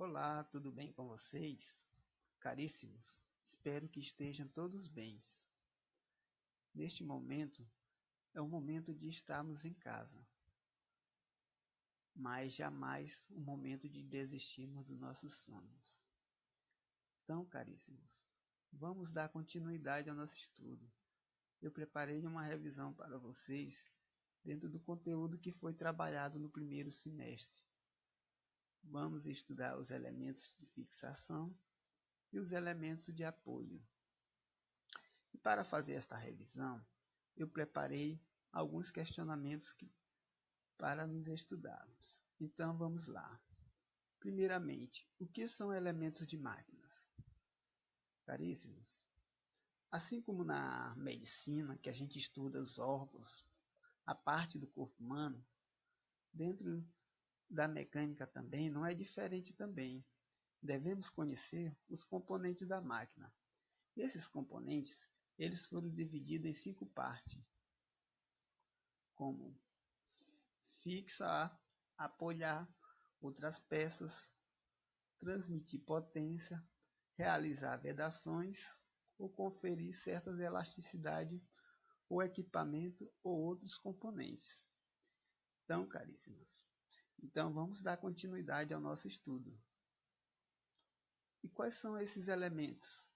Olá, tudo bem com vocês? Caríssimos, espero que estejam todos bem. Neste momento é o momento de estarmos em casa, mas jamais o momento de desistirmos dos nossos sonhos. Então, caríssimos, vamos dar continuidade ao nosso estudo. Eu preparei uma revisão para vocês dentro do conteúdo que foi trabalhado no primeiro semestre. Vamos estudar os elementos de fixação e os elementos de apoio. E para fazer esta revisão, eu preparei alguns questionamentos para nos estudarmos. Então vamos lá. Primeiramente, o que são elementos de máquinas? Caríssimos, assim como na medicina, que a gente estuda os órgãos, a parte do corpo humano, dentro da mecânica também não é diferente também. Devemos conhecer os componentes da máquina. E esses componentes, eles foram divididos em 5 partes, como fixar, apoiar outras peças, transmitir potência, realizar vedações ou conferir certas elasticidade ou equipamento ou outros componentes. Então, caríssimos, vamos dar continuidade ao nosso estudo. E quais são esses elementos?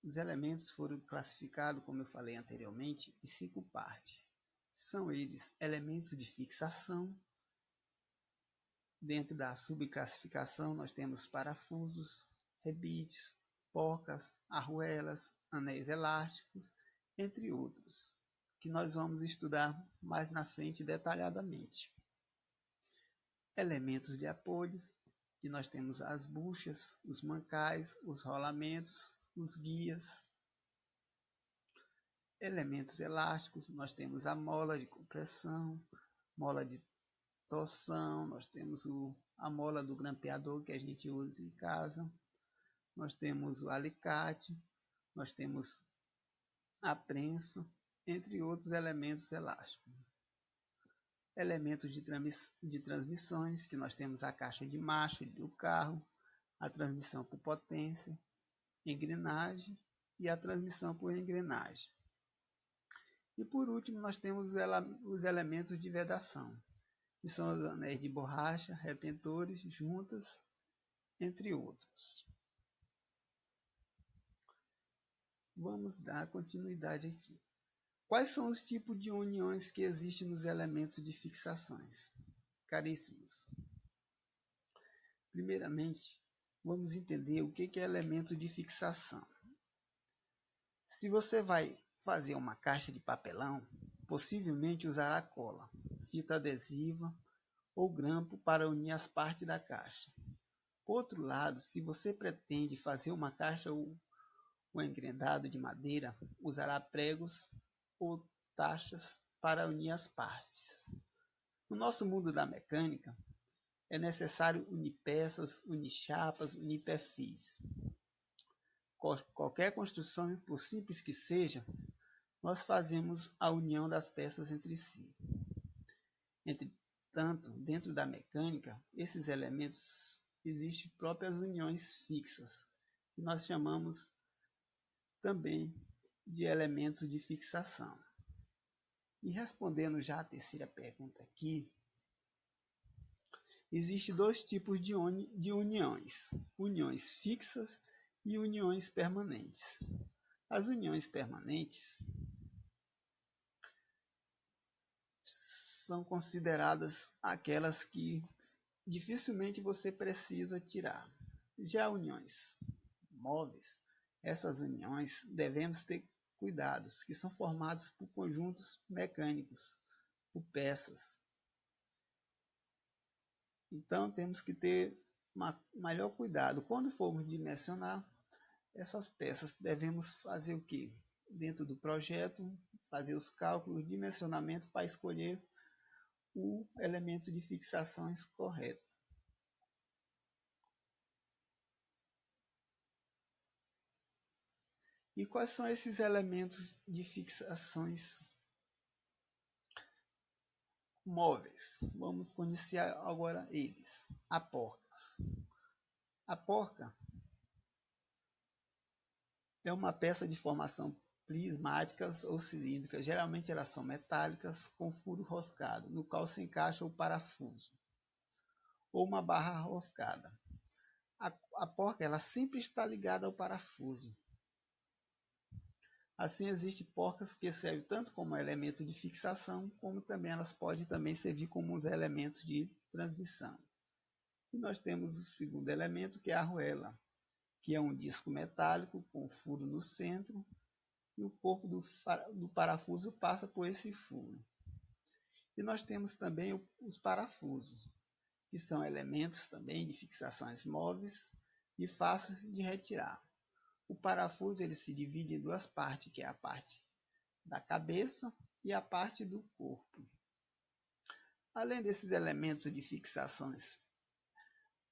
Os elementos foram classificados, como eu falei anteriormente, em 5 partes. São eles elementos de fixação. Dentro da subclassificação nós temos parafusos, rebites, porcas, arruelas, anéis elásticos, entre outros, que nós vamos estudar mais na frente detalhadamente. Elementos de apoio, que nós temos as buchas, os mancais, os rolamentos, os guias. Elementos elásticos, nós temos a mola de compressão, mola de torção, nós temos a mola do grampeador que a gente usa em casa, nós temos o alicate, nós temos a prensa, entre outros elementos elásticos. Elementos de transmissões, que nós temos a caixa de marcha do carro, a transmissão por potência, engrenagem e a transmissão por engrenagem. E por último nós temos os elementos de vedação, que são os anéis de borracha, retentores, juntas, entre outros. Vamos dar continuidade aqui. Quais são os tipos de uniões que existem nos elementos de fixações? Caríssimos, primeiramente, vamos entender o que é elemento de fixação. Se você vai fazer uma caixa de papelão, possivelmente usará cola, fita adesiva ou grampo para unir as partes da caixa. Por outro lado, se você pretende fazer uma caixa ou um engrenado de madeira, usará pregos ou tachas para unir as partes. No nosso mundo da mecânica, é necessário unir peças, unir chapas, unir perfis. Qualquer construção, por simples que seja, nós fazemos a união das peças entre si. Entretanto, dentro da mecânica, esses elementos existem próprias uniões fixas, que nós chamamos também de elementos de fixação. E respondendo já a terceira pergunta aqui, existem 2 tipos de uniões: uniões fixas e uniões permanentes. As uniões permanentes são consideradas aquelas que dificilmente você precisa tirar. Já uniões móveis, essas uniões devemos ter cuidados, que são formados por conjuntos mecânicos, por peças. Então temos que ter maior cuidado. Quando formos dimensionar essas peças, devemos fazer o quê? Dentro do projeto, fazer os cálculos, dimensionamento para escolher o elemento de fixações correto. E quais são esses elementos de fixações móveis. Vamos conhecer agora eles. A porcas. A porca é uma peça de formação prismáticas ou cilíndricas. Geralmente elas são metálicas com furo roscado, no qual se encaixa o parafuso ou uma barra roscada. A porca ela sempre está ligada ao parafuso. Assim, existem porcas que servem tanto como elemento de fixação, como também elas podem também servir como os elementos de transmissão. E nós temos o segundo elemento, que é a arruela, que é um disco metálico com furo no centro, e o corpo do parafuso passa por esse furo. E nós temos também os parafusos, que são elementos também de fixações móveis e fáceis de retirar. O parafuso ele se divide em duas partes, que é a parte da cabeça e a parte do corpo. Além desses elementos de fixações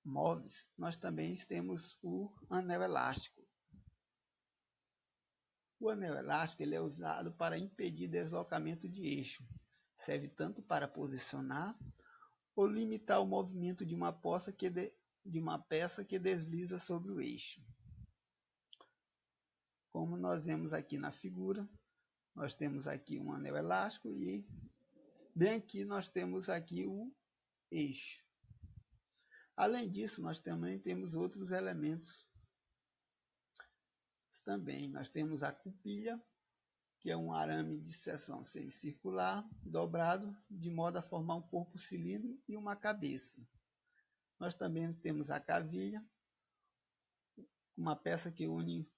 móveis, nós também temos o anel elástico. O anel elástico ele é usado para impedir deslocamento de eixo. Serve tanto para posicionar ou limitar o movimento de uma peça que desliza sobre o eixo. Como nós vemos aqui na figura, nós temos aqui um anel elástico e bem aqui nós temos aqui o eixo. Além disso, nós também temos outros elementos também. Nós temos a cupilha, que é um arame de seção semicircular, dobrado, de modo a formar um corpo cilíndrico e uma cabeça. Nós também temos a cavilha, uma peça que une,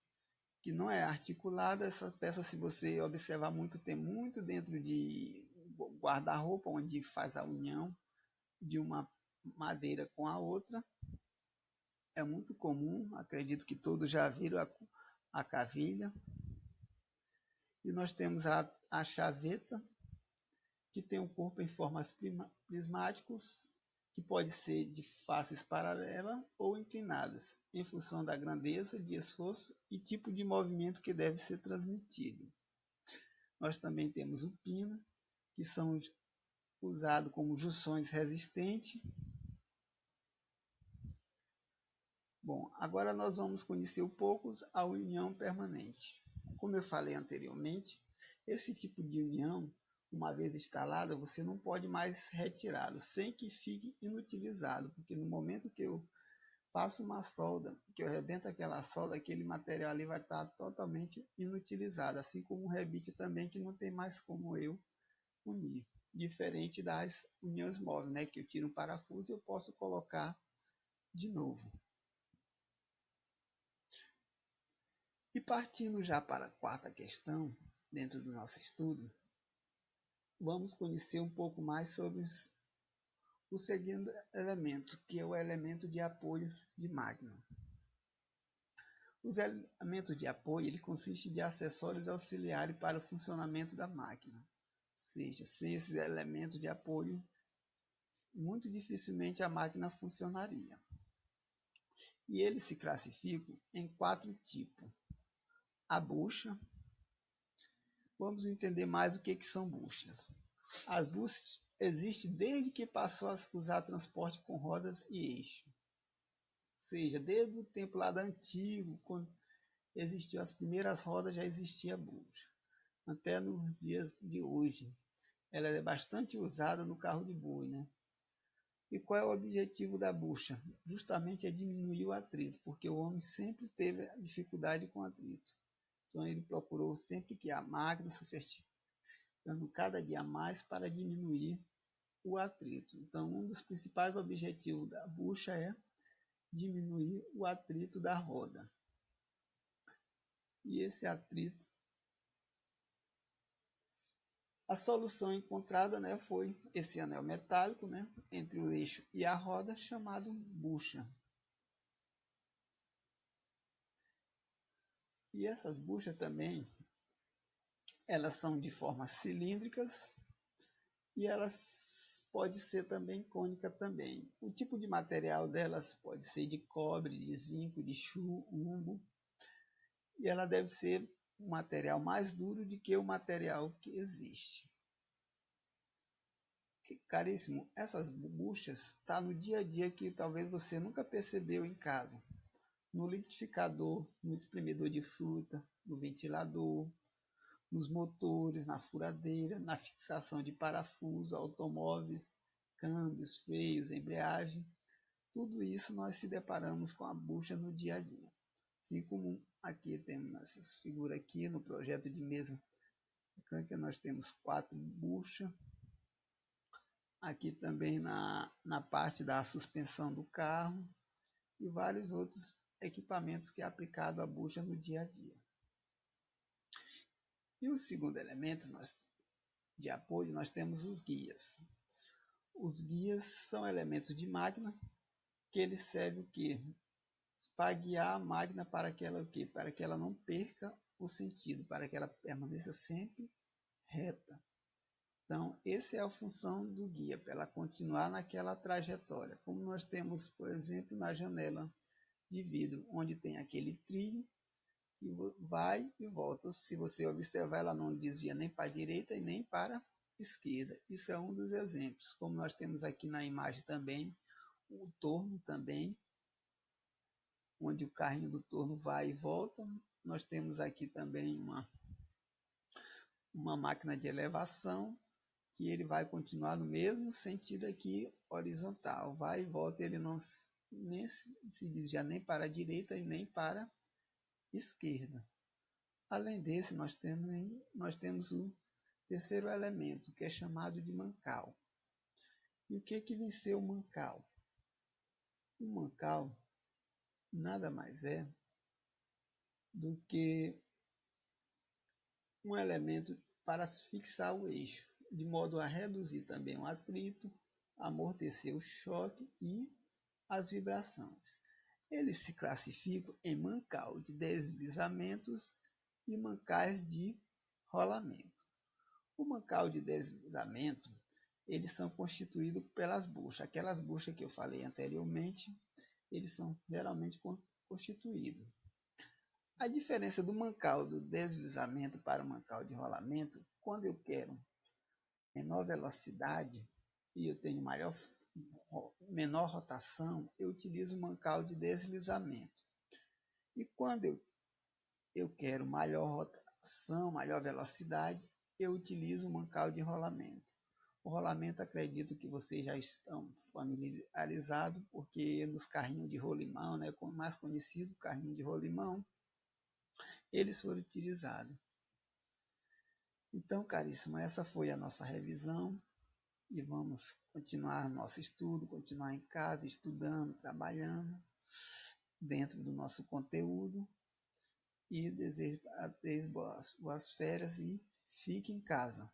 que não é articulada. Essa peça, se você observar muito, tem muito dentro de guarda-roupa, onde faz a união de uma madeira com a outra. É muito comum, acredito que todos já viram a cavilha. E nós temos a chaveta, que tem um corpo em formas prismáticos, que pode ser de faces paralelas ou inclinadas, em função da grandeza de esforço e tipo de movimento que deve ser transmitido. Nós também temos o pino, que são usados como junções resistentes. Bom, agora nós vamos conhecer um pouco a união permanente. Como eu falei anteriormente, esse tipo de união, uma vez instalada, você não pode mais retirá-lo sem que fique inutilizado, porque no momento que eu faço uma solda, que eu arrebento aquela solda, aquele material ali vai estar totalmente inutilizado, assim como o rebite também, que não tem mais como eu unir. Diferente das uniões móveis, né, que eu tiro um parafuso e eu posso colocar de novo. E partindo já para a quarta questão, dentro do nosso estudo, vamos conhecer um pouco mais sobre o segundo elemento, que é o elemento de apoio de máquina. Os elementos de apoio ele consiste de acessórios auxiliares para o funcionamento da máquina. Ou seja, sem esses elementos de apoio, muito dificilmente a máquina funcionaria. E eles se classificam em 4 tipos. A bucha. Vamos entender mais o que são buchas. As buchas existem desde que passou a usar transporte com rodas e eixo. Ou seja, desde o tempo lá da antigo, quando existiam as primeiras rodas, já existia a bucha. Até nos dias de hoje. Ela é bastante usada no carro de boi, né? E qual é o objetivo da bucha? Justamente é diminuir o atrito, porque o homem sempre teve dificuldade com atrito. Então ele procurou sempre que a máquina se sofisticando cada dia mais para diminuir o atrito. Então um dos principais objetivos da bucha é diminuir o atrito da roda. E esse atrito, a solução encontrada, né, foi esse anel metálico, né, entre o eixo e a roda, chamado bucha. E essas buchas também, elas são de formas cilíndricas e elas podem ser também cônica também. O tipo de material delas pode ser de cobre, de zinco, de chumbo, e ela deve ser um material mais duro do que o material que existe. Caríssimo, essas buchas tá no dia a dia que talvez você nunca percebeu em casa. No liquidificador, no espremedor de fruta, no ventilador, nos motores, na furadeira, na fixação de parafuso, automóveis, câmbios, freios, embreagem. Tudo isso nós se deparamos com a bucha no dia a dia. Assim como aqui temos essas figuras aqui no projeto de mesa mecânica, nós temos 4 buchas. Aqui também na parte da suspensão do carro e vários outros equipamentos que é aplicado à bucha no dia a dia. E o segundo elemento de apoio, nós temos os guias. Os guias são elementos de máquina que eles servem o quê? Para guiar a máquina para que ela o quê? Para que ela não perca o sentido, para que ela permaneça sempre reta. Então, essa é a função do guia, para ela continuar naquela trajetória. Como nós temos, por exemplo, na janela de vidro, onde tem aquele trilho que vai e volta. Se você observar, ela não desvia nem para a direita e nem para a esquerda. Isso é um dos exemplos. Como nós temos aqui na imagem também, o torno também, onde o carrinho do torno vai e volta. Nós temos aqui também uma máquina de elevação, que ele vai continuar no mesmo sentido aqui, horizontal. Vai e volta, ele não nem se desvia nem para a direita e nem para a esquerda. Além desse, nós temos o terceiro elemento, que é chamado de mancal. E o que vem ser o mancal? O mancal nada mais é do que um elemento para fixar o eixo, de modo a reduzir também o atrito, amortecer o choque e as vibrações. Eles se classificam em mancal de deslizamentos e mancais de rolamento. O mancal de deslizamento, eles são constituídos pelas buchas. Aquelas buchas que eu falei anteriormente, eles são geralmente constituídos. A diferença do mancal do deslizamento para o mancal de rolamento, quando eu quero menor velocidade e eu tenho menor rotação, eu utilizo o mancal de deslizamento. E quando eu quero maior rotação, maior velocidade, eu utilizo o mancal de rolamento. O rolamento, acredito que vocês já estão familiarizados, porque nos carrinhos de rolimão, né, mais conhecido, carrinho de rolimão, eles foram utilizados. Então, caríssimo, essa foi a nossa revisão e vamos continuar nosso estudo, continuar em casa, estudando, trabalhando dentro do nosso conteúdo e desejo a vocês boas férias e fique em casa.